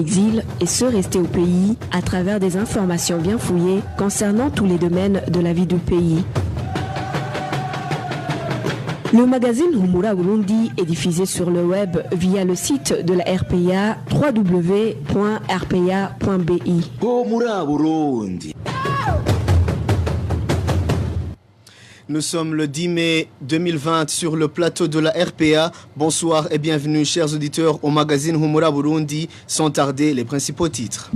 l'exil et ceux restés au pays à travers des informations bien fouillées concernant tous les domaines de la vie du pays. Le magazine Humura Burundi est diffusé sur le web via le site de la RPA www.rpa.bi. Humura Burundi. Nous sommes le 10 mai 2020 sur le plateau de la RPA. Bonsoir et bienvenue chers auditeurs au magazine Humura Burundi. Sans tarder, les principaux titres.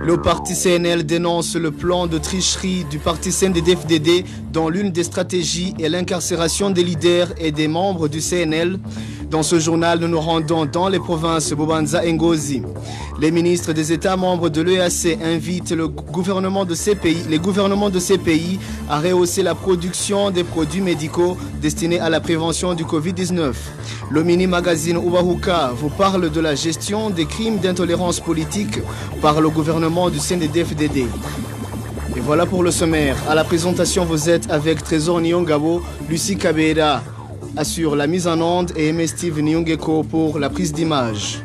Le parti CNL dénonce le plan de tricherie du parti CNDD-FDD dont l'une des stratégies est l'incarcération des leaders et des membres du CNL. Dans ce journal, nous nous rendons dans les provinces Bubanza et Ngozi. Les ministres des États membres de l'EAC invitent les gouvernements de ces pays à rehausser la production des produits médicaux destinés à la prévention du Covid-19. Le mini-magazine Ubahuka vous parle de la gestion des crimes d'intolérance politique par le gouvernement du CNDD-FDD. Et voilà pour le sommaire. À la présentation, vous êtes avec Trésor Nyongabo, Lucie Kabera assure la mise en onde et Aimé Steve Nyongeko pour la prise d'image.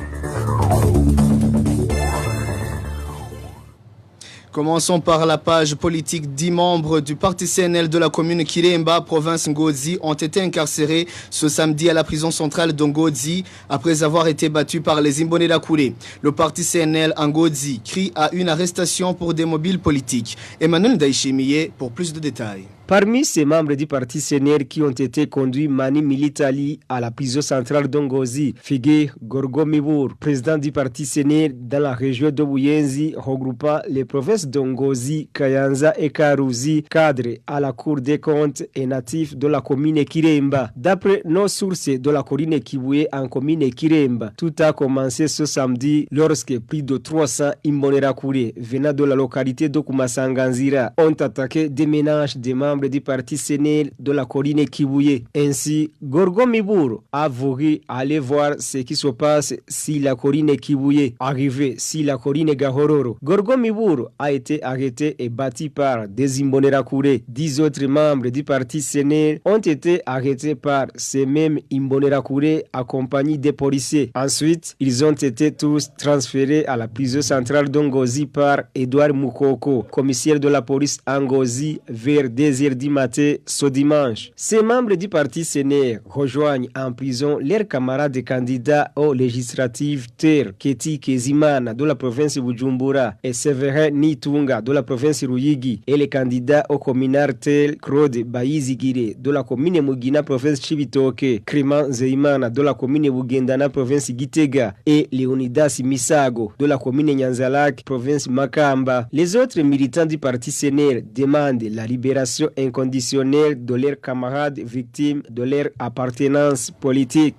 Commençons par la page politique. 10 membres du parti CNL de la commune Kiremba, province Ngozi, ont été incarcérés ce samedi à la prison centrale de Ngozi après avoir été battus par les Imbonerakure. Le parti CNL en Ngozi crie à une arrestation pour des mobiles politiques. Emmanuel Daishimiye pour plus de détails. Parmi ces membres du parti CNL qui ont été conduits mani militari à la prison centrale d'Ongozi, Figé Gorgomibur, président du parti CNL dans la région de Buyenzi, regroupant les provinces d'Ongozi, Kayanza et Karuzi, cadre à la Cour des comptes et natif de la commune Kiremba. D'après nos sources de la colline Kiboué en commune Kiremba, tout a commencé ce samedi lorsque plus de 300 Imbonerakure venant de la localité de Kumasanganzira ont attaqué des ménages des membres du parti CNL de la colline Kibouye. Ainsi, Gorgomibur a voulu aller voir ce qui se passe si la colline Kibouye. Arrivé si la colline Gahororo, Gorgomibur a été arrêté et battu par des Imbonerakure. 10 autres membres du parti CNL ont été arrêtés par ces mêmes Imbonerakure accompagnés des policiers. Ensuite, ils ont été tous transférés à la prison centrale d'Ongozi par Edouard Moukoko, commissaire de la police Ngozi, vers 2h du matin ce dimanche. Ces membres du parti CNL rejoignent en prison leurs camarades candidats aux législatives Ter Keti Kezimana de la province Bujumbura et Severin Nitunga de la province Ruyigi et les candidats au communal tel Claude Bayizigire de la commune Mugina province Chibitoke, Clément Zeimana de la commune Bugendana province Gitega et Leonidas Misago de la commune Nyanzalak province Makamba. Les autres militants du parti CNL demandent la libération inconditionnelle de leurs camarades victimes de leur appartenance politique.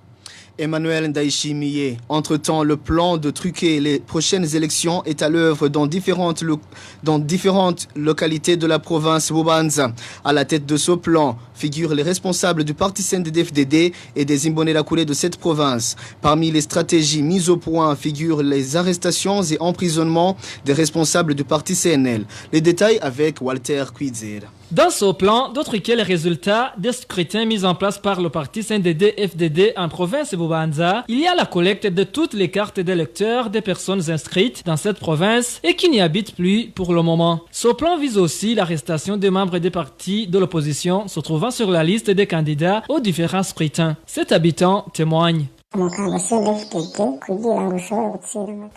Emmanuel Ndaishimiye. Entre-temps, le plan de truquer les prochaines élections est à l'œuvre dans différentes localités de la province Bubanza. À la tête de ce plan figurent les responsables du parti CNDD-FDD et des Imbonerakure de cette province. Parmi les stratégies mises au point figurent les arrestations et emprisonnements des responsables du parti CNL. Les détails avec Walter Kwizera. Dans ce plan, d'autres que les résultats des scrutins mis en place par le parti CNDD-FDD en province Bubanza, il y a la collecte de toutes les cartes d'électeurs des personnes inscrites dans cette province et qui n'y habitent plus pour le moment. Ce plan vise aussi l'arrestation des membres des partis de l'opposition se trouvant sur la liste des candidats aux différents scrutins. Cet habitant témoigne.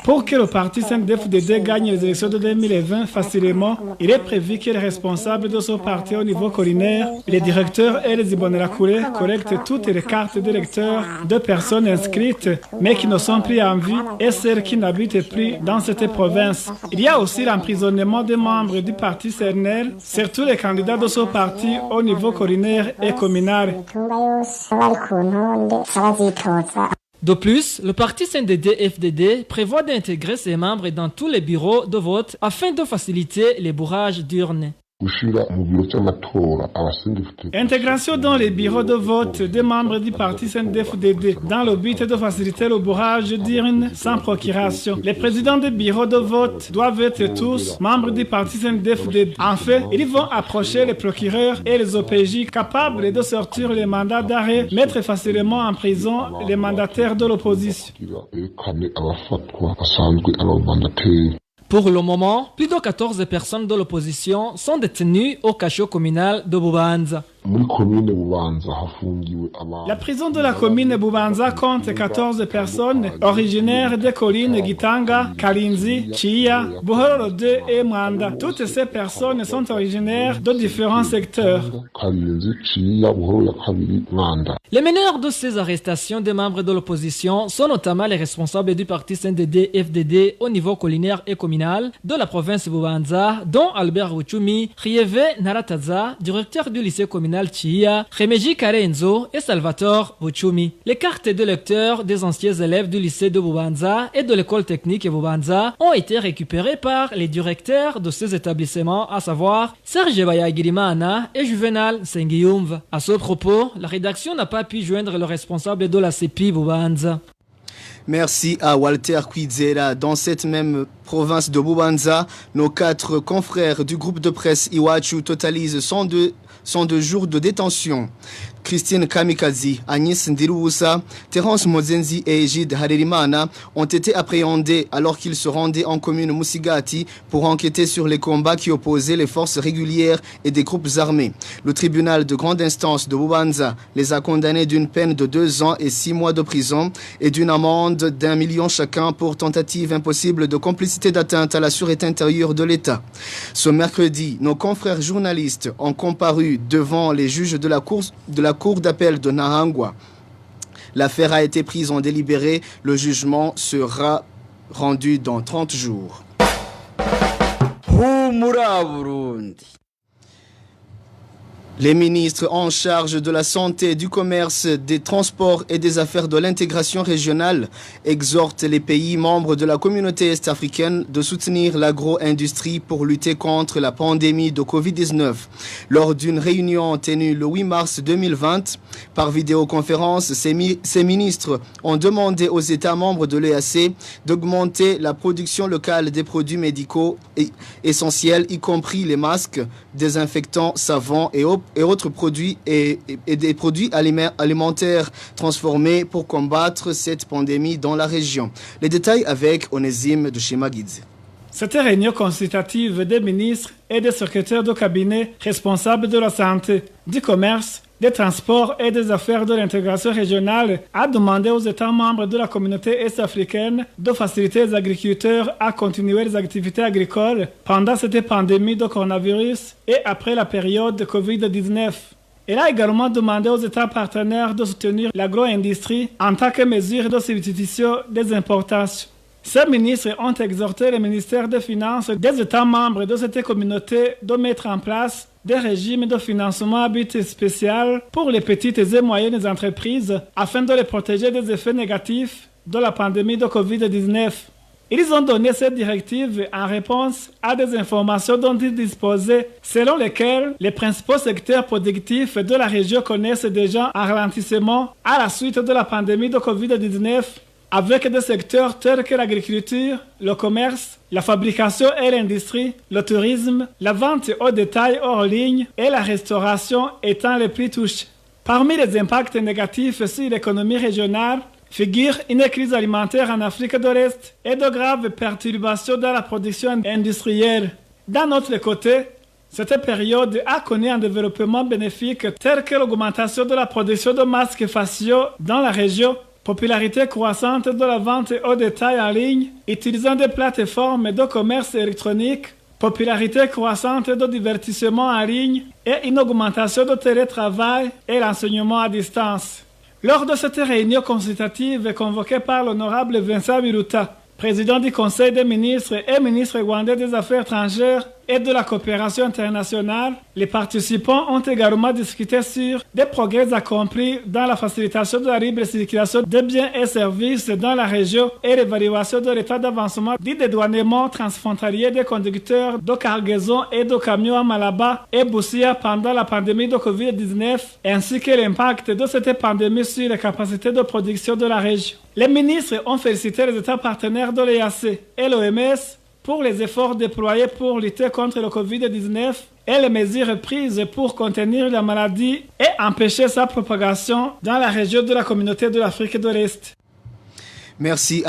Pour que le parti CNDD-FDD gagne les élections de 2020 facilement, il est prévu que les responsables de ce parti au niveau collinaire, les directeurs et les Imbonerakure collectent toutes les cartes d'électeurs de personnes inscrites mais qui ne sont plus en vie et celles qui n'habitent plus dans cette province. Il y a aussi l'emprisonnement des membres du parti CNL, surtout les candidats de ce parti au niveau collinaire et communal. De plus, le parti CNDD-FDD prévoit d'intégrer ses membres dans tous les bureaux de vote afin de faciliter les bourrages d'urnes. Intégration dans les bureaux de vote des membres du parti CNDD-FDD dans le but de faciliter le bourrage d'urnes sans procuration. Les présidents des bureaux de vote doivent être tous membres du parti CNDD-FDD. En fait, ils vont approcher les procureurs et les OPJ capables de sortir les mandats d'arrêt, mettre facilement en prison les mandataires de l'opposition. Pour le moment, plus de 14 personnes de l'opposition sont détenues au cachot communal de Bubanza. La prison de la commune Bubanza compte 14 personnes originaires des collines Gitanga, Kalinzi, Chia, Buhoro 2 et Mwanda. Toutes ces personnes sont originaires de différents secteurs. Les meneurs de ces arrestations des membres de l'opposition sont notamment les responsables du parti CNDD-FDD au niveau collinaire et communal de la province Bubanza, dont Albert Wuchumi, Rieve Narataza, directeur du lycée communal Chia, Remeji Karenzo et Salvatore Wuchumi. Les cartes de lecteurs des anciens élèves du lycée de Bubanza et de l'école technique Bubanza ont été récupérées par les directeurs de ces établissements, à savoir Serge Bayagirimana et Juvenal Sengiyumva. À ce propos, la rédaction n'a pas pu joindre le responsable de la CEPI Bubanza. Merci à Walter Kwizera. Dans cette même province de Bubanza, nos 4 confrères du groupe de presse Iwachu totalisent 102 jours de détention. Christine Kamikazi, Agnès Ndirubusa, Terence Mozenzi et Egide Harerimana ont été appréhendés alors qu'ils se rendaient en commune Musigati pour enquêter sur les combats qui opposaient les forces régulières et des groupes armés. Le tribunal de grande instance de Bubanza les a condamnés d'une peine de 2 ans et 6 mois de prison et d'une amende d'1 million chacun pour tentative impossible de complicité d'atteinte à la sûreté intérieure de l'État. Ce mercredi, nos confrères journalistes ont comparu devant les juges de la Cour d'appel de Nahangwa. L'affaire a été prise en délibéré. Le jugement sera rendu dans 30 jours. Les ministres en charge de la santé, du commerce, des transports et des affaires de l'intégration régionale exhortent les pays membres de la communauté est-africaine de soutenir l'agro-industrie pour lutter contre la pandémie de Covid-19. Lors d'une réunion tenue le 8 mars 2020, par vidéoconférence, ces ministres ont demandé aux États membres de l'EAC d'augmenter la production locale des produits médicaux essentiels, y compris les masques, désinfectants, savons et autres produits et des produits alimentaires transformés pour combattre cette pandémie dans la région. Les détails avec Onésime de Shemagidze. Cette réunion consultative des ministres et des secrétaires de cabinet responsables de la santé, du commerce, des transports et des affaires de l'intégration régionale a demandé aux États membres de la communauté est-africaine de faciliter les agriculteurs à continuer les activités agricoles pendant cette pandémie de coronavirus et après la période de Covid-19. Elle a également demandé aux États partenaires de soutenir l'agro-industrie en tant que mesure de substitution des importations. Ces ministres ont exhorté le ministère des Finances des États membres de cette communauté de mettre en place des régimes de financement à but spécial pour les petites et moyennes entreprises afin de les protéger des effets négatifs de la pandémie de Covid-19. Ils ont donné cette directive en réponse à des informations dont ils disposaient, selon lesquelles les principaux secteurs productifs de la région connaissent déjà un ralentissement à la suite de la pandémie de Covid-19, avec des secteurs tels que l'agriculture, le commerce, la fabrication et l'industrie, le tourisme, la vente au détail hors ligne et la restauration étant les plus touchés. Parmi les impacts négatifs sur l'économie régionale, figure une crise alimentaire en Afrique de l'Est et de graves perturbations dans la production industrielle. D'un autre côté, cette période a connu un développement bénéfique tel que l'augmentation de la production de masques faciaux dans la région, popularité croissante de la vente au détail en ligne, utilisant des plateformes de commerce électronique, popularité croissante de divertissement en ligne et une augmentation de télétravail et l'enseignement à distance. Lors de cette réunion consultative convoquée par l'honorable Vincent Biruta, président du Conseil des ministres et ministre rwandais des Affaires étrangères, et de la coopération internationale, les participants ont également discuté sur des progrès accomplis dans la facilitation de la libre circulation des biens et services dans la région et l'évaluation de l'état d'avancement du dédouanement transfrontalier des conducteurs de cargaison et de camions à Malaba et Boussia pendant la pandémie de Covid-19, ainsi que l'impact de cette pandémie sur les capacités de production de la région. Les ministres ont félicité les États partenaires de l'EAC et l'OMS pour les efforts déployés pour lutter contre le Covid-19 et les mesures prises pour contenir la maladie et empêcher sa propagation dans la région de la communauté de l'Afrique de l'Est. Merci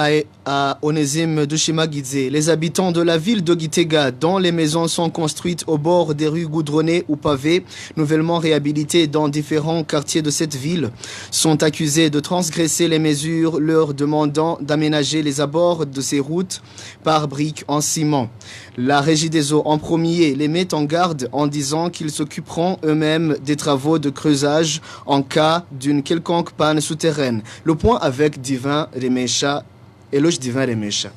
à Onésime Dushima-Guidze. Les habitants de la ville de Gitega, dont les maisons sont construites au bord des rues goudronnées ou pavées, nouvellement réhabilitées dans différents quartiers de cette ville, sont accusés de transgresser les mesures leur demandant d'aménager les abords de ces routes par briques en ciment. La Régie des eaux en premier les met en garde en disant qu'ils s'occuperont eux-mêmes des travaux de creusage en cas d'une quelconque panne souterraine. Le point avec Divin Remesha, éloge Divin Remesha.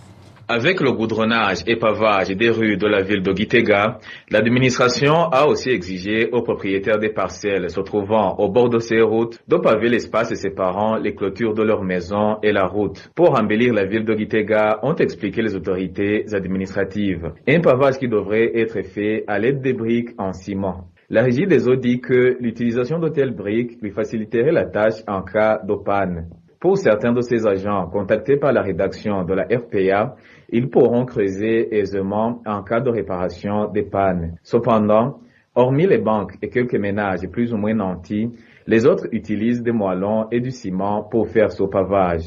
Avec le goudronnage et pavage des rues de la ville de Gitega, l'administration a aussi exigé aux propriétaires des parcelles se trouvant au bord de ces routes de paver l'espace séparant les clôtures de leurs maisons et la route. Pour embellir la ville de Gitega, ont expliqué les autorités administratives. Un pavage qui devrait être fait à l'aide des briques en ciment. La Régie des eaux dit que l'utilisation de telles briques lui faciliterait la tâche en cas de panne. Pour certains de ces agents contactés par la rédaction de la RPA, ils pourront creuser aisément en cas de réparation des pannes. Cependant, hormis les banques et quelques ménages plus ou moins nantis, les autres utilisent des moellons et du ciment pour faire ce pavage.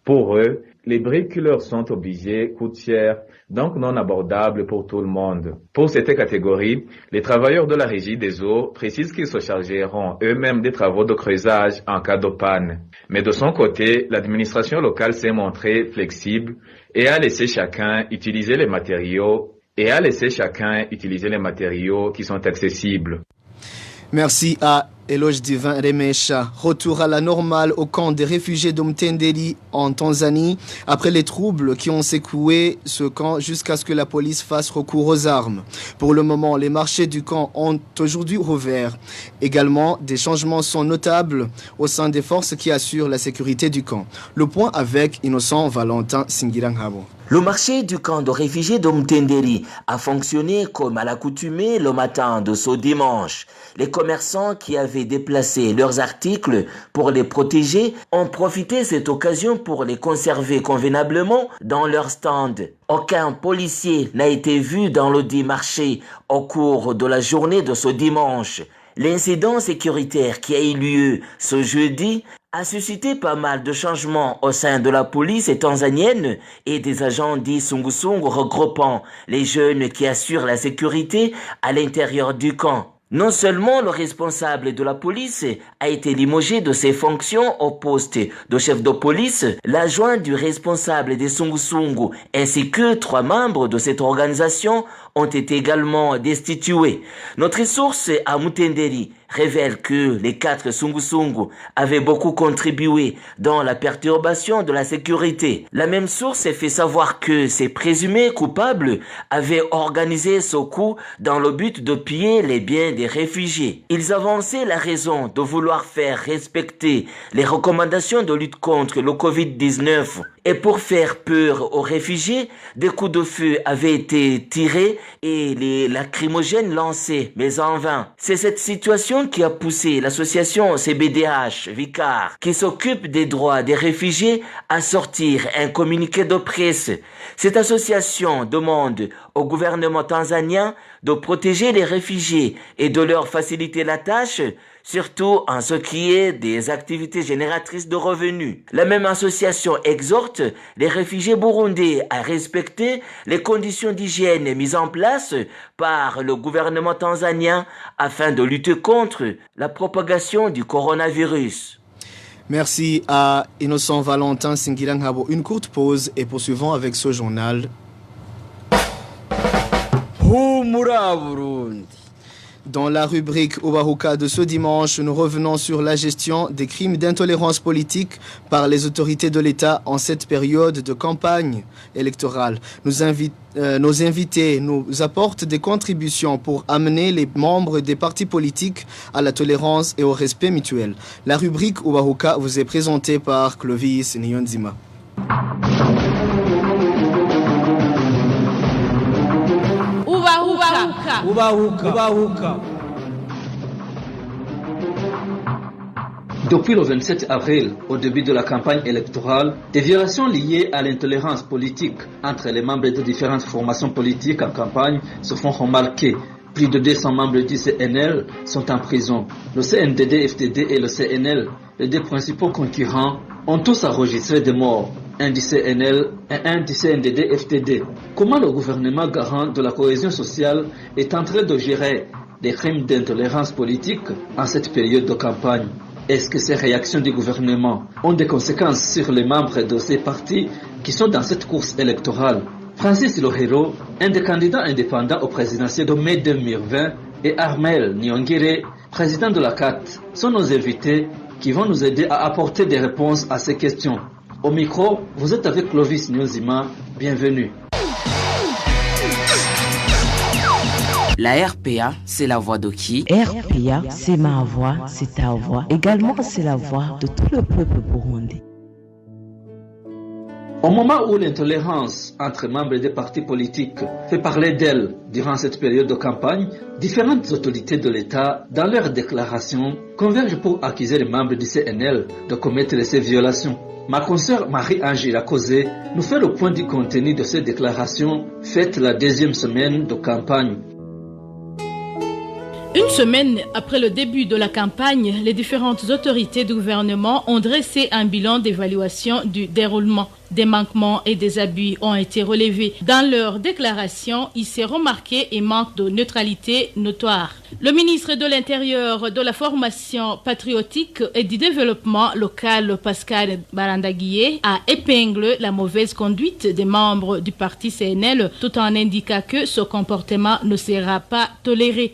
Pour eux, les briques qui leur sont obligées coûtent cher, donc non abordables pour tout le monde. Pour cette catégorie, les travailleurs de la Régie des eaux précisent qu'ils se chargeront eux-mêmes des travaux de creusage en cas de panne. Mais de son côté, l'administration locale s'est montrée flexible et a laissé chacun utiliser les matériaux qui sont accessibles. Merci à Éloge Divin Remesha. Retour à la normale au camp des réfugiés d'Umtendeli en Tanzanie après les troubles qui ont secoué ce camp jusqu'à ce que la police fasse recours aux armes. Pour le moment, les marchés du camp ont aujourd'hui rouvert. Également, des changements sont notables au sein des forces qui assurent la sécurité du camp. Le point avec Innocent Valentin Singiranghabo. Le marché du camp de réfugiés d'Umtendeli a fonctionné comme à l'accoutumée le matin de ce dimanche. Les commerçants qui avaient déplacé leurs articles pour les protéger ont profité de cette occasion pour les conserver convenablement dans leur stand. Aucun policier n'a été vu dans le dit marché au cours de la journée de ce dimanche. L'incident sécuritaire qui a eu lieu ce jeudi a suscité pas mal de changements au sein de la police tanzanienne et des agents dits sungusungu regroupant les jeunes qui assurent la sécurité à l'intérieur du camp. Non seulement le responsable de la police a été limogé de ses fonctions au poste de chef de police, l'adjoint du responsable des sungusungu ainsi que 3 membres de cette organisation ont été également destitués. Notre source à Mutendeli révèle que les 4 sungusungu avaient beaucoup contribué dans la perturbation de la sécurité. La même source fait savoir que ces présumés coupables avaient organisé ce coup dans le but de piller les biens des réfugiés. Ils avançaient la raison de vouloir faire respecter les recommandations de lutte contre le Covid-19. Et pour faire peur aux réfugiés, des coups de feu avaient été tirés et les lacrymogènes lancés, mais en vain. C'est cette situation qui a poussé l'association CBDH Vicar, qui s'occupe des droits des réfugiés, à sortir un communiqué de presse. Cette association demande au gouvernement tanzanien de protéger les réfugiés et de leur faciliter la tâche, surtout en ce qui est des activités génératrices de revenus. La même association exhorte les réfugiés burundais à respecter les conditions d'hygiène mises en place par le gouvernement tanzanien afin de lutter contre la propagation du coronavirus. Merci à Innocent Valentin Singiranghabo. Une courte pause et poursuivons avec ce journal. Dans la rubrique Obahuka de ce dimanche, nous revenons sur la gestion des crimes d'intolérance politique par les autorités de l'État en cette période de campagne électorale. Nos invités nous apportent des contributions pour amener les membres des partis politiques à la tolérance et au respect mutuel. La rubrique Obahuka vous est présentée par Clovis Nyonzima. Depuis le 27 avril, au début de la campagne électorale, des violations liées à l'intolérance politique entre les membres de différentes formations politiques en campagne se font remarquer. Plus de 200 membres du CNL sont en prison. Le CNDD-FDD et le CNL, les deux principaux concurrents, ont tous enregistré des morts. Un du CNL et un du CNDD-FDD. Comment le gouvernement garant de la cohésion sociale est en train de gérer des crimes d'intolérance politique en cette période de campagne? Est-ce que ces réactions du gouvernement ont des conséquences sur les membres de ces partis qui sont dans cette course électorale? Francis Lohero, un des candidats indépendants au présidentiel de mai 2020, et Armel Nyongere, président de la CAT, sont nos invités qui vont nous aider à apporter des réponses à ces questions. Au micro, vous êtes avec Clovis Nyonzima. Bienvenue. La RPA, c'est la voix de qui? RPA, c'est ma voix, c'est ta voix. Également, c'est la voix de tout le peuple burundais. Au moment où l'intolérance entre membres des partis politiques fait parler d'elle durant cette période de campagne, différentes autorités de l'État, dans leurs déclarations, convergent pour accuser les membres du CNL de commettre ces violations. Ma consoeur Marie-Ange Rakosé nous fait le point du contenu de ces déclarations faites la deuxième semaine de campagne. Une semaine après le début de la campagne, les différentes autorités du gouvernement ont dressé un bilan d'évaluation du déroulement. Des manquements et des abus ont été relevés. Dans leur déclaration, il s'est remarqué un manque de neutralité notoire. Le ministre de l'Intérieur, de la Formation patriotique et du développement local, Pascal Barandaguié, a épinglé la mauvaise conduite des membres du parti CNL tout en indiquant que ce comportement ne sera pas toléré.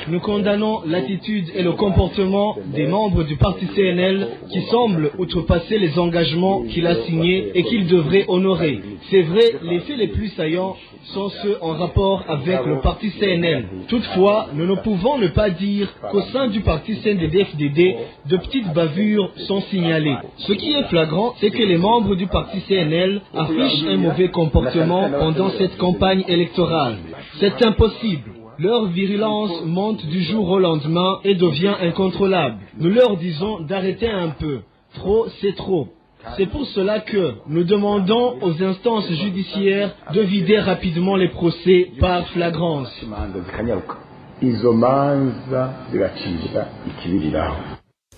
Nous condamnons l'attitude et le comportement des membres du parti CNL qui semblent outrepasser les engagements qu'il a signés et qu'il devrait honorer. C'est vrai, les faits les plus saillants sont ceux en rapport avec le parti CNL. Toutefois, nous ne pouvons ne pas dire qu'au sein du parti CNDD-FDD, de petites bavures sont signalées. Ce qui est flagrant, c'est que les membres du parti CNL affichent un mauvais comportement pendant cette campagne électorale. C'est impossible. Leur virulence monte du jour au lendemain et devient incontrôlable. Nous leur disons d'arrêter un peu. Trop, c'est trop. C'est pour cela que nous demandons aux instances judiciaires de vider rapidement les procès par flagrance.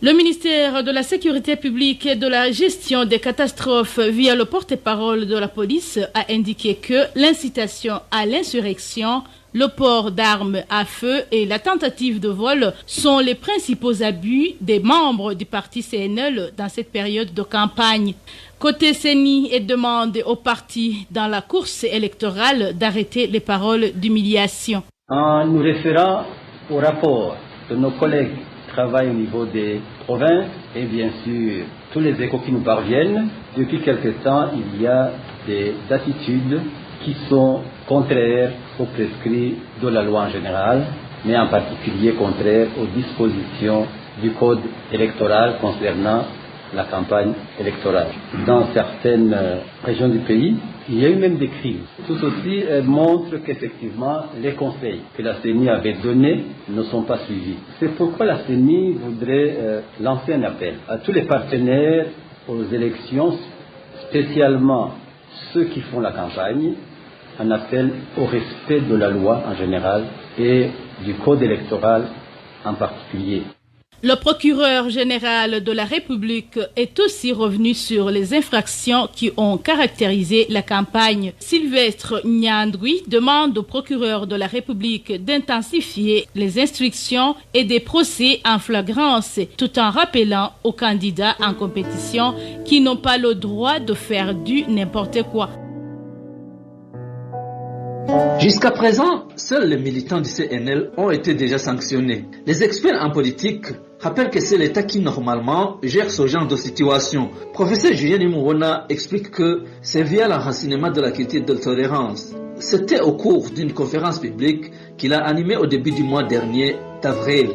Le ministère de la Sécurité publique et de la gestion des catastrophes, via le porte-parole de la police, a indiqué que l'incitation à l'insurrection, le port d'armes à feu et la tentative de vol sont les principaux abus des membres du parti CNL dans cette période de campagne. Côté CENI, il demande au parti dans la course électorale d'arrêter les paroles d'humiliation. En nous référant au rapport de nos collègues qui travaillent au niveau des provinces et bien sûr tous les échos qui nous parviennent, depuis quelque temps il y a des attitudes qui sont contraires aux prescrits de la loi en général, mais en particulier contraires aux dispositions du code électoral concernant la campagne électorale. Dans certaines régions du pays, il y a eu même des crimes. Tout ceci montre qu'effectivement les conseils que la CENI avait donnés ne sont pas suivis. C'est pourquoi la CENI voudrait lancer un appel à tous les partenaires aux élections, spécialement ceux qui font la campagne, un appel au respect de la loi en général et du code électoral en particulier. Le procureur général de la République est aussi revenu sur les infractions qui ont caractérisé la campagne. Sylvestre Nyandwi demande au procureur de la République d'intensifier les instructions et des procès en flagrance, tout en rappelant aux candidats en compétition qui n'ont pas le droit de faire du n'importe quoi. Jusqu'à présent, seuls les militants du CNL ont été déjà sanctionnés. Les experts en politique rappellent que c'est l'État qui normalement gère ce genre de situation. Professeur Julien Imouona explique que c'est via l'enracinement de la culture de tolérance. C'était au cours d'une conférence publique qu'il a animée au début du mois dernier d'avril.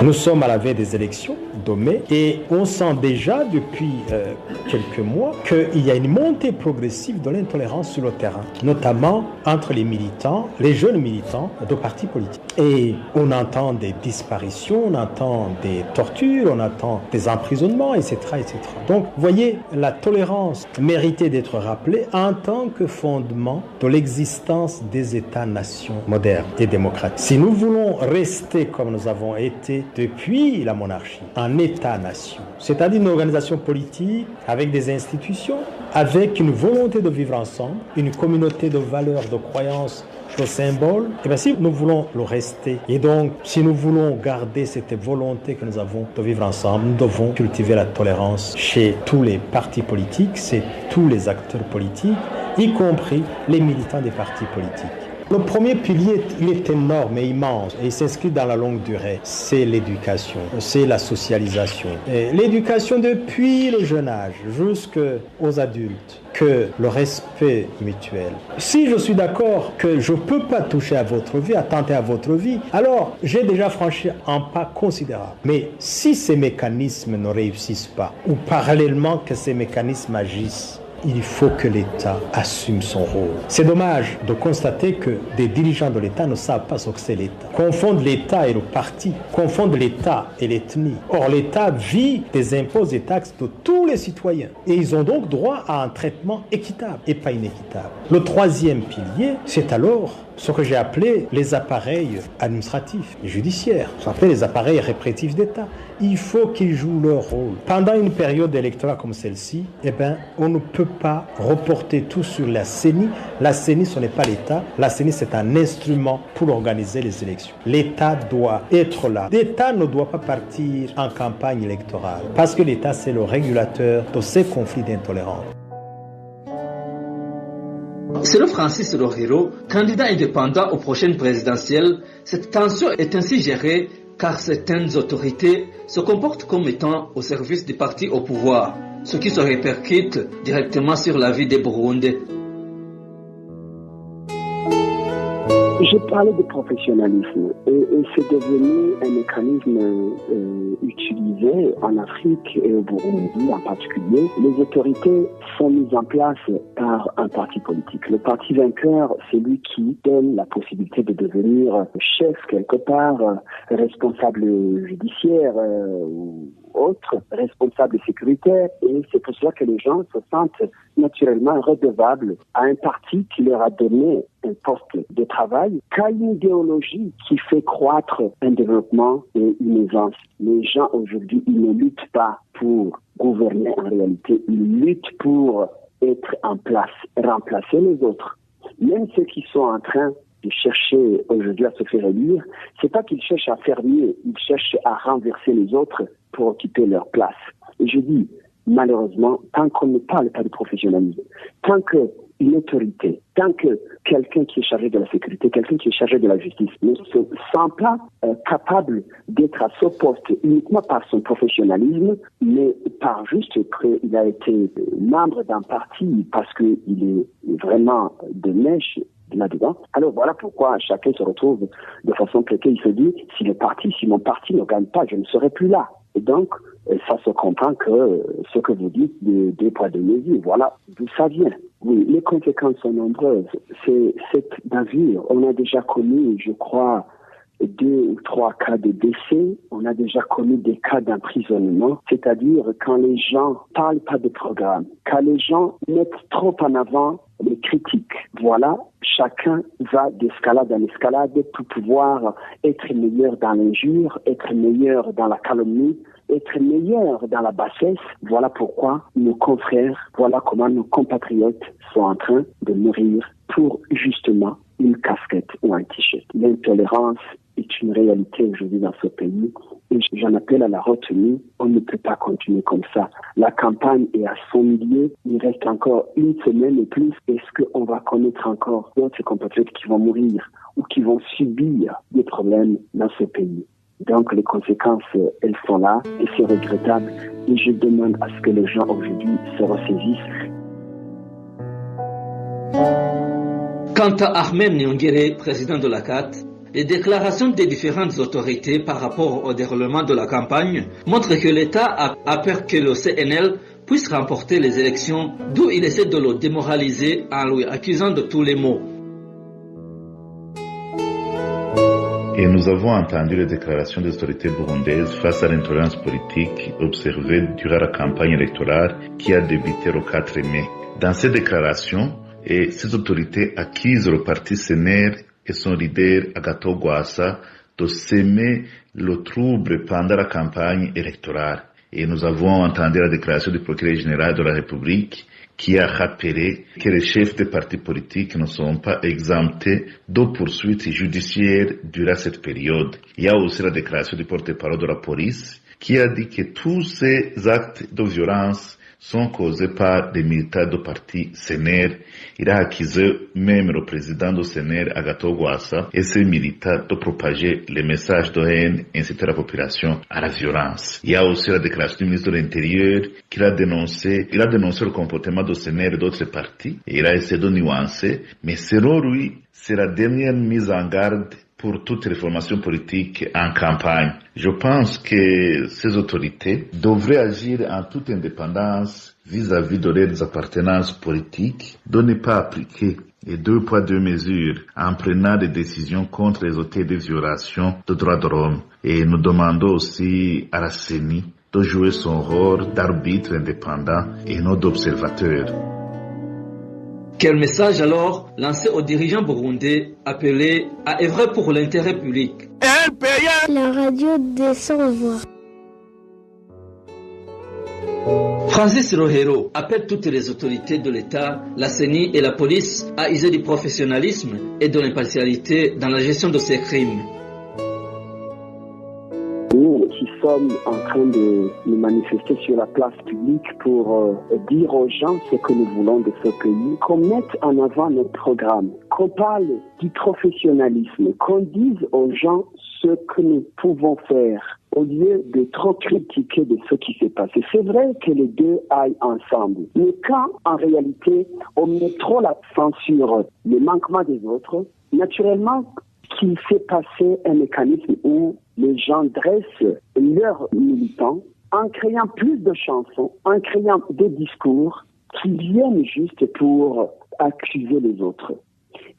Nous sommes à la veille des élections de mai et on sent déjà depuis quelques mois qu'il y a une montée progressive de l'intolérance sur le terrain, notamment entre les militants, les jeunes militants de partis politiques. Et on entend des disparitions, on entend des tortures, on entend des emprisonnements, etc., etc. Donc, vous voyez, la tolérance méritait d'être rappelée en tant que fondement de l'existence des États-nations modernes et démocratiques. Si nous voulons rester comme nous avons été depuis la monarchie, un État-nation, c'est-à-dire une organisation politique avec des institutions, avec une volonté de vivre ensemble, une communauté de valeurs, de croyances, de symboles, et bien si nous voulons le rester, et donc si nous voulons garder cette volonté que nous avons de vivre ensemble, nous devons cultiver la tolérance chez tous les partis politiques, c'est tous les acteurs politiques, y compris les militants des partis politiques. Le premier pilier, il est énorme et immense et il s'inscrit dans la longue durée. C'est l'éducation, c'est la socialisation. L'éducation depuis le jeune âge jusqu'aux adultes, que le respect mutuel. Si je suis d'accord que je ne peux pas toucher à votre vie, attenter à votre vie, alors j'ai déjà franchi un pas considérable. Mais si ces mécanismes ne réussissent pas, ou parallèlement que ces mécanismes agissent, il faut que l'État assume son rôle. C'est dommage de constater que des dirigeants de l'État ne savent pas ce que c'est l'État. Confondent l'État et le parti, confondent l'État et l'ethnie. Or, l'État vit des impôts et taxes de tous les citoyens. Et ils ont donc droit à un traitement équitable et pas inéquitable. Le troisième pilier, c'est alors ce que j'ai appelé les appareils administratifs et judiciaires. J'appelle les appareils répressifs d'État. Il faut qu'ils jouent leur rôle. Pendant une période électorale comme celle-ci, on ne peut pas reporter tout sur la CENI. La CENI, ce n'est pas l'État. La CENI, c'est un instrument pour organiser les élections. L'État doit être là. L'État ne doit pas partir en campagne électorale parce que l'État, c'est le régulateur de ces conflits d'intolérance. Selon Francis Rohiro, candidat indépendant aux prochaines présidentielles, cette tension est ainsi gérée car certaines autorités se comportent comme étant au service du parti au pouvoir, ce qui se répercute directement sur la vie des Burundais. J'ai parlé de professionnalisme et c'est devenu un mécanisme utilisé en Afrique et au Burundi en particulier. Les autorités sont mises en place par un parti politique. Le parti vainqueur, c'est lui qui donne la possibilité de devenir chef quelque part, responsable judiciaire ou autre, responsable sécuritaire, et c'est pour cela que les gens se sentent naturellement redevables à un parti qui leur a donné un poste de travail, qu'à une idéologie qui fait croître un développement et une aisance. Les gens aujourd'hui, ils ne luttent pas pour gouverner en réalité, ils luttent pour être en place, remplacer les autres. Même ceux qui sont en train de chercher aujourd'hui à se faire élire, c'est pas qu'ils cherchent à faire mieux, ils cherchent à renverser les autres pour occuper leur place. Et je dis, malheureusement, tant qu'on ne parle pas de professionnalisme, tant qu'une autorité, tant que quelqu'un qui est chargé de la sécurité, quelqu'un qui est chargé de la justice ne se sent pas capable d'être à ce poste uniquement par son professionnalisme, mais par juste qu'il a été membre d'un parti parce qu'il est vraiment de mèche là-dedans. Alors voilà pourquoi chacun se retrouve de façon précaire. Il se dit, si mon parti ne gagne pas, je ne serai plus là. Et donc, ça se comprend que ce que vous dites, des poids de mesures, voilà d'où ça vient. Oui, les conséquences sont nombreuses. C'est cette bavure. On a déjà connu, je crois, 2 ou 3 cas de décès. On a déjà connu des cas d'emprisonnement. C'est-à-dire quand les gens parlent pas de programme, quand les gens mettent trop en avant les critiques. Voilà, chacun va d'escalade en escalade pour pouvoir être meilleur dans l'injure, être meilleur dans la calomnie, être meilleur dans la bassesse. Voilà pourquoi nos confrères, voilà comment nos compatriotes sont en train de mourir pour justement une casquette ou un t-shirt. L'intolérance est une réalité aujourd'hui dans ce pays Et j'en appelle à la retenue. On ne peut pas continuer comme ça. La campagne est à son milieu. Il reste encore une semaine et plus. Est-ce qu'on va connaître encore d'autres compatriotes qui vont mourir ou qui vont subir des problèmes dans ce pays? Donc les conséquences, elles sont là et c'est regrettable. Et je demande à ce que les gens aujourd'hui se ressaisissent. Quant à Ahmed Nyongere, président de la CAT, les déclarations des différentes autorités par rapport au déroulement de la campagne montrent que l'État a peur que le CNL puisse remporter les élections, d'où il essaie de le démoraliser en lui accusant de tous les maux. Et nous avons entendu les déclarations des autorités burundaises face à l'intolérance politique observée durant la campagne électorale qui a débuté le 4 mai. Dans ces déclarations, ces autorités accusent le parti CNR et son leader Agathon Rwasa de semer le trouble pendant la campagne électorale. Et nous avons entendu la déclaration du procureur général de la République qui a rappelé que les chefs des partis politiques ne sont pas exemptés de poursuites judiciaires durant cette période. Il y a aussi la déclaration du porte-parole de la police qui a dit que tous ces actes de violence sont causés par des militants du parti CNR. Il a accusé même le président du CNR, Agathon Rwasa, et ses militants de propager les messages de haine et inciter la population à la violence. Il y a aussi la déclaration du ministre de l'Intérieur qui a dénoncé le comportement du CNR et d'autres partis, et il a essayé de nuancer, mais selon lui, c'est la dernière mise en garde pour toutes les formations politiques en campagne. Je pense que ces autorités devraient agir en toute indépendance vis-à-vis de leurs appartenances politiques, de ne pas appliquer les 2 poids 2 mesures en prenant des décisions contre les auteurs de violations de droits de l'homme. Et nous demandons aussi à la CENI de jouer son rôle d'arbitre indépendant et non d'observateur. Quel message alors lancer aux dirigeants burundais appelés à œuvrer pour l'intérêt public? La radio des sans-voix. Francis Rohero appelle toutes les autorités de l'État, la CENI et la police à user du professionnalisme et de l'impartialité dans la gestion de ces crimes. Nous qui sommes en train de nous manifester sur la place publique pour dire aux gens ce que nous voulons de ce pays, qu'on mette en avant notre programme, qu'on parle du professionnalisme, qu'on dise aux gens ce que nous pouvons faire au lieu de trop critiquer de ce qui s'est passé. C'est vrai que les deux aillent ensemble, mais quand en réalité on met trop l'accent sur les manquements des autres, naturellement qu'il s'est passé un mécanisme où les gens dressent leurs militants en créant plus de chansons, en créant des discours qui viennent juste pour accuser les autres.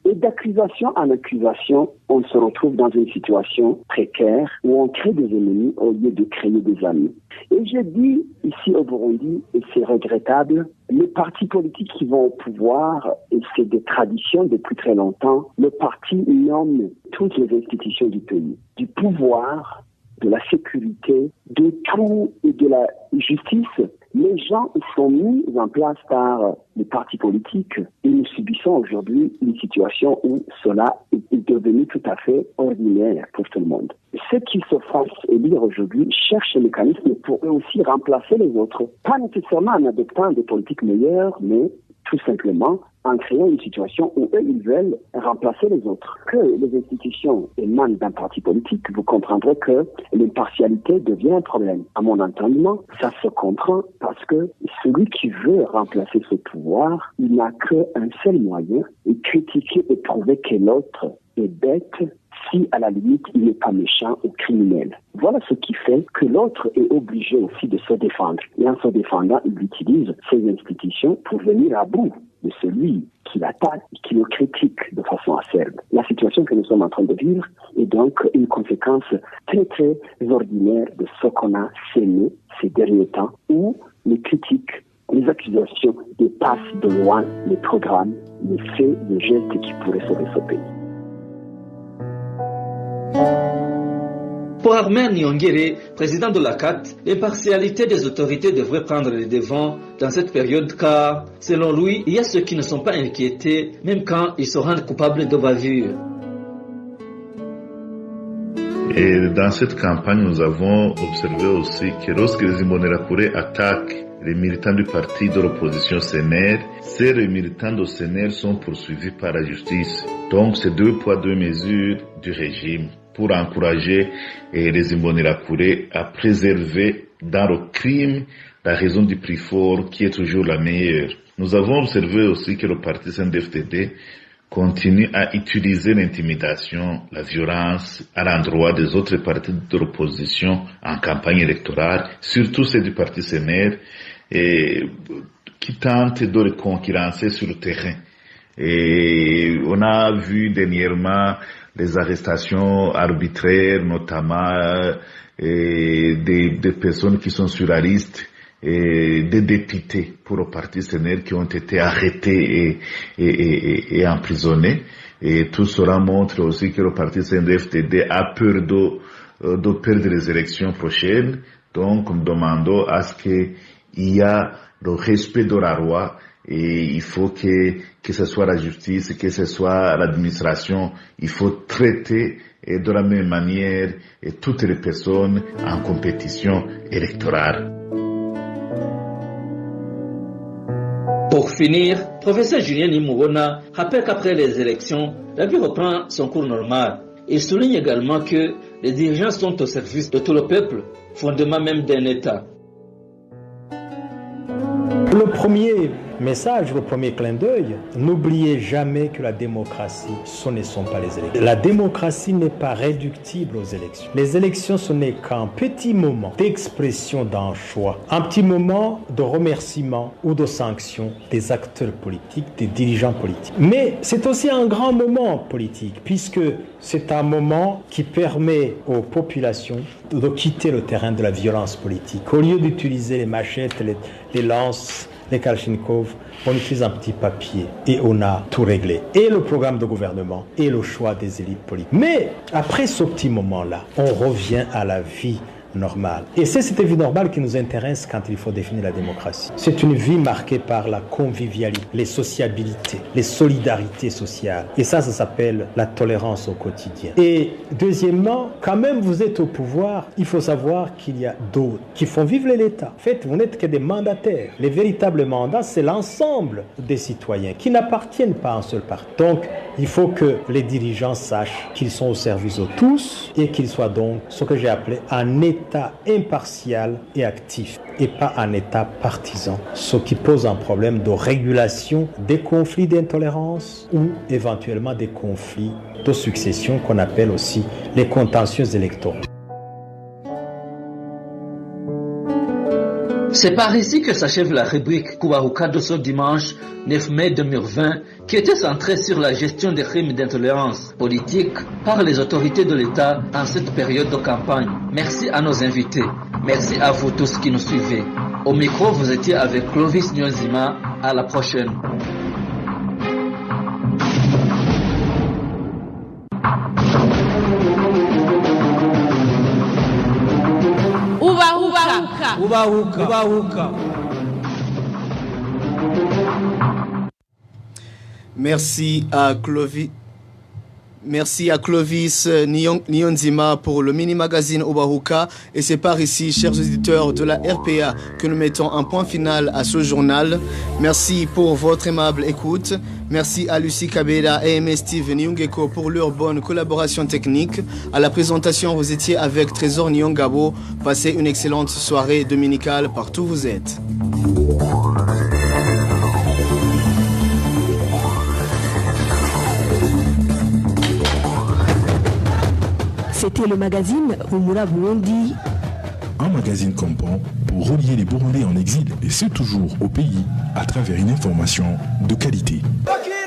Et d'accusation en accusation, on se retrouve dans une situation précaire où on crée des ennemis au lieu de créer des amis. Et je dis ici au Burundi, et c'est regrettable, les partis politiques qui vont au pouvoir, et c'est des traditions depuis très longtemps, le parti nomme toutes les institutions du pays, du pouvoir, de la sécurité, de tout et de la justice. Les gens sont mis en place par les partis politiques et nous subissons aujourd'hui une situation où cela est devenu tout à fait ordinaire pour tout le monde. Ceux qui se font élire aujourd'hui cherchent un mécanisme pour eux aussi remplacer les autres. Pas nécessairement en adoptant des politiques meilleures, mais tout simplement en créant une situation où eux, ils veulent remplacer les autres. Que les institutions émanent d'un parti politique, vous comprendrez que l'impartialité devient un problème. À mon entendement, ça se comprend parce que celui qui veut remplacer ce pouvoir, il n'a qu'un seul moyen, et critiquer et prouver que l'autre est bête, si à la limite il n'est pas méchant ou criminel. Voilà ce qui fait que l'autre est obligé aussi de se défendre. Et en se défendant, il utilise ces institutions pour venir à bout de celui qui l'attaque, qui le critique de façon acerbe. La situation que nous sommes en train de vivre est donc une conséquence très très ordinaire de ce qu'on a sémé ces derniers temps, où les critiques, les accusations dépassent de loin les programmes, les faits, les gestes qui pourraient sauver ce pays. Pour Ahmed Nyongere, président de la CAT, l'impartialité des autorités devrait prendre les devants dans cette période car, selon lui, il y a ceux qui ne sont pas inquiétés, même quand ils se rendent coupables de bavure. Et dans cette campagne, nous avons observé aussi que lorsque les Imbonerakure attaquent les militants du parti de l'opposition CNR, ces militants de CNR sont poursuivis par la justice. Donc c'est 2 poids 2 mesures du régime pour encourager les Imbonerakure à préserver dans le crime la raison du plus fort qui est toujours la meilleure. Nous avons observé aussi que le parti CNDD-FDD continue à utiliser l'intimidation, la violence à l'endroit des autres partis de l'opposition en campagne électorale, surtout ceux du parti CNR, qui tentent de les concurrencer sur le terrain. Et on a vu dernièrement les arrestations arbitraires, notamment des personnes qui sont sur la liste, et des députés pour le parti CNR qui ont été arrêtés et emprisonnés. Et tout cela montre aussi que le parti CNDD-FDD a peur de perdre les élections prochaines. Donc, nous demandons à ce qu'il y a le respect de la loi et il faut que ce soit la justice, que ce soit l'administration, il faut traiter de la même manière toutes les personnes en compétition électorale. Pour finir, professeur Julien Nimubona rappelle qu'après les élections, la vie reprend son cours normal. Il souligne également que les dirigeants sont au service de tout le peuple, fondement même d'un État. Le premier message, le premier clin d'œil, n'oubliez jamais que la démocratie, ce ne sont pas les élections. La démocratie n'est pas réductible aux élections. Les élections, ce n'est qu'un petit moment d'expression d'un choix, un petit moment de remerciement ou de sanction des acteurs politiques, des dirigeants politiques. Mais c'est aussi un grand moment politique, puisque c'est un moment qui permet aux populations de quitter le terrain de la violence politique. Au lieu d'utiliser les machettes, les lances, les Kalachnikov, on utilise un petit papier et on a tout réglé. Et le programme de gouvernement et le choix des élites politiques. Mais après ce petit moment-là, on revient à la vie normale. Et c'est cette vie normale qui nous intéresse quand il faut définir la démocratie. C'est une vie marquée par la convivialité, les sociabilités, les solidarités sociales. Et ça s'appelle la tolérance au quotidien. Et deuxièmement, quand même vous êtes au pouvoir, il faut savoir qu'il y a d'autres qui font vivre l'État. En fait, vous n'êtes que des mandataires. Les véritables mandats, c'est l'ensemble des citoyens qui n'appartiennent pas à un seul parti. Donc, il faut que les dirigeants sachent qu'ils sont au service de tous et qu'ils soient donc ce que j'ai appelé un État impartial et actif et pas un État partisan, ce qui pose un problème de régulation des conflits d'intolérance ou éventuellement des conflits de succession qu'on appelle aussi les contentieux électoraux. C'est par ici que s'achève la rubrique Kubahuka de ce dimanche 9 mai 2020 qui était centrée sur la gestion des crimes d'intolérance politique par les autorités de l'État en cette période de campagne. Merci à nos invités. Merci à vous tous qui nous suivez. Au micro, vous étiez avec Clovis Nyonzima. À la prochaine. Ubahuka. Merci à Clovis Nyonzima pour le mini-magazine Ubahuka. Et c'est par ici, chers auditeurs de la RPA, que nous mettons un point final à ce journal. Merci pour votre aimable écoute. Merci à Lucie Kabeda et MS Steve Nyungeko pour leur bonne collaboration technique. À la présentation, vous étiez avec Trésor Nyongabo. Passez une excellente soirée dominicale partout où vous êtes. C'était le magazine Humura Burundi. Un magazine comprend pour relier les Burundais en exil et ceux toujours au pays à travers une information de qualité. Okay.